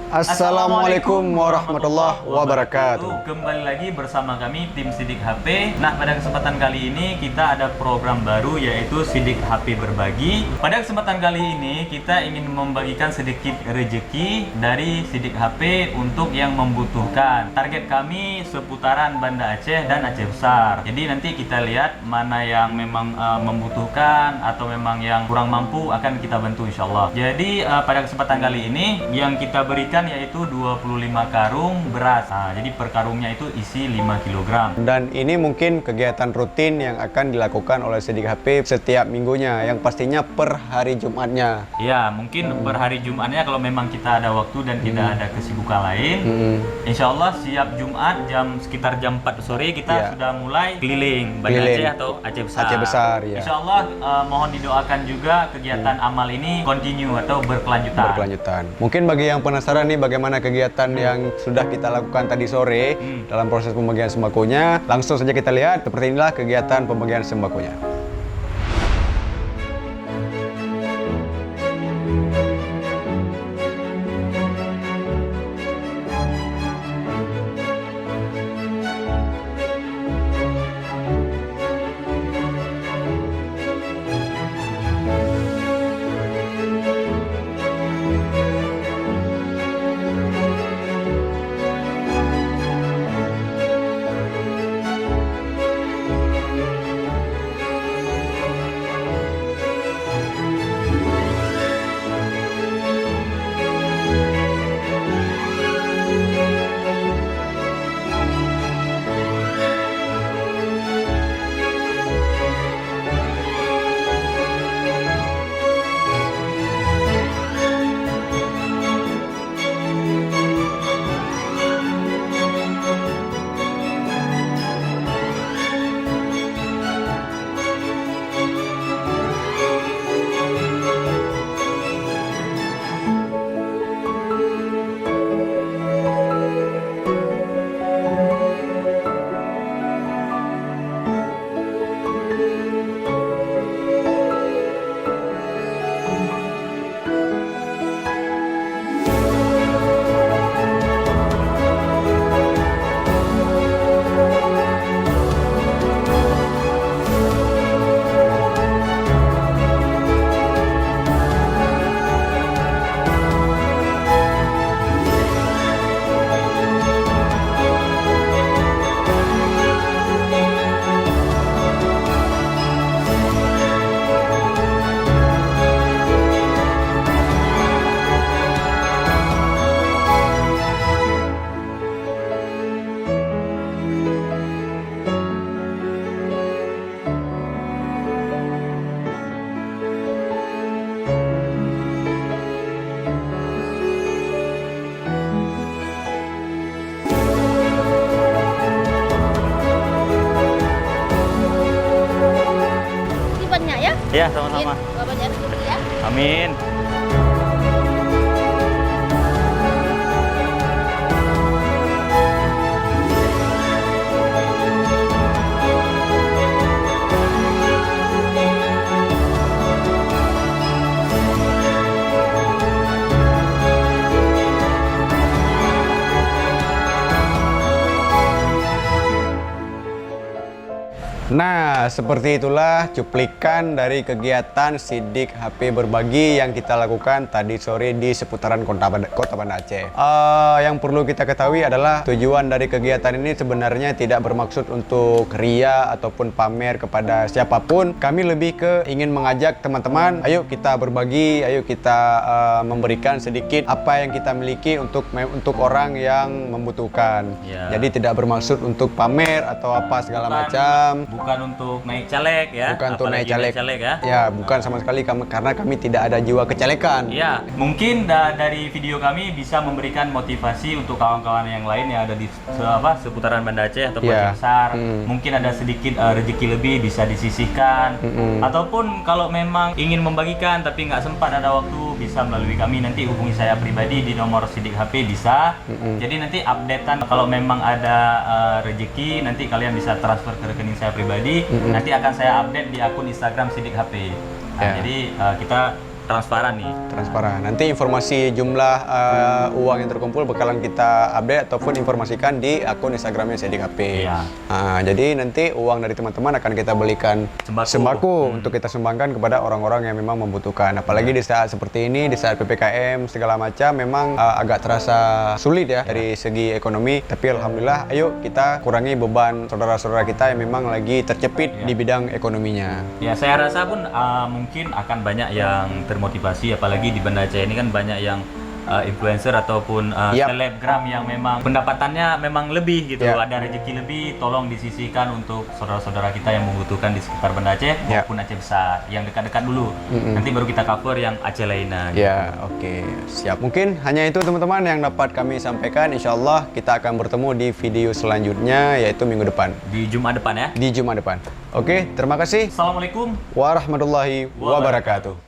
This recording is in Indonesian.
Assalamualaikum warahmatullahi wabarakatuh. Kembali lagi bersama kami tim Sidik HP. Nah, pada kesempatan kali ini kita ada program baru yaitu Sidik HP Berbagi. Pada kesempatan kali ini kita ingin membagikan sedikit rezeki dari Sidik HP untuk yang membutuhkan. Target kami seputaran Banda Aceh dan Aceh Besar. Jadi nanti kita lihat mana yang memang membutuhkan atau memang yang kurang mampu akan kita bantu insyaallah. Jadi pada kesempatan kali ini yang kita berikan yaitu 25 karung beras. Nah, jadi per karungnya itu isi 5 kg. Dan ini mungkin kegiatan rutin yang akan dilakukan oleh Sidik HP setiap minggunya, yang pastinya per hari Jumatnya. Ya, mungkin per hari Jumatnya kalau memang kita ada waktu dan tidak ada kesibukan lain. Insya Allah siap Jumat sekitar jam 4 sore kita sudah mulai keliling Banda Aceh atau Aceh Besar. Aceh Besar, ya. Insya Allah mohon didoakan juga kegiatan amal ini continue atau berkelanjutan. Mungkin bagi yang penasaran nih bagaimana kegiatan yang sudah kita lakukan tadi sore dalam proses pembagian sembakonya, langsung saja kita lihat. Seperti inilah kegiatan pembagian sembakonya. Ya, sama-sama. Amin. Nah, seperti itulah cuplikan dari kegiatan Sidik HP Berbagi yang kita lakukan tadi sore di seputaran Kota Banda Aceh. Yang perlu kita ketahui adalah tujuan dari kegiatan ini sebenarnya tidak bermaksud untuk ria ataupun pamer kepada siapapun. Kami lebih ke ingin mengajak teman-teman, ayo kita berbagi, ayo kita memberikan sedikit apa yang kita miliki untuk orang yang membutuhkan. Jadi tidak bermaksud untuk pamer atau apa segala macam. Bukan untuk naik caleg ya. Bukan untuk naik caleg ya. Ya, bukan sama sekali karena kami tidak ada jiwa kecalekan. Ya, mungkin dari video kami bisa memberikan motivasi untuk kawan-kawan yang lain yang ada di seputaran Banda Aceh atau Aceh Besar. Mungkin ada sedikit rezeki lebih bisa disisihkan. Ataupun kalau memang ingin membagikan tapi nggak sempat ada waktu, bisa melalui kami. Nanti hubungi saya pribadi di nomor Sidik HP bisa. Jadi nanti updatean kalau memang ada rezeki, nanti kalian bisa transfer ke rekening saya pribadi. Nanti akan saya update di akun Instagram Sidik HP. Nah, jadi kita transparan nih. Transparan. Nanti informasi jumlah uang yang terkumpul bakalan kita update ataupun informasikan di akun Instagramnya Sidik HP. Iya. Jadi nanti uang dari teman-teman akan kita belikan sembako untuk kita sumbangkan kepada orang-orang yang memang membutuhkan. Apalagi di saat seperti ini, di saat PPKM segala macam, memang agak terasa sulit ya dari segi ekonomi. Tapi alhamdulillah, ayo kita kurangi beban saudara-saudara kita yang memang lagi terjepit di bidang ekonominya. Ya, saya rasa pun mungkin akan banyak yang termotivasi, apalagi di Banda Aceh ini kan banyak yang influencer ataupun selebgram yang memang pendapatannya memang lebih gitu, ada rezeki lebih, tolong disisihkan untuk saudara-saudara kita yang membutuhkan di sekitar Banda Aceh maupun Aceh besar, yang dekat-dekat dulu. Nanti baru kita cover yang Aceh lainnya. Gitu. Ya, oke, siap. Mungkin hanya itu teman-teman yang dapat kami sampaikan. Insya Allah kita akan bertemu di video selanjutnya, yaitu minggu depan. Di Jumat depan ya. Di Jumat depan. Oke, terima kasih. Assalamualaikum warahmatullahi wabarakatuh.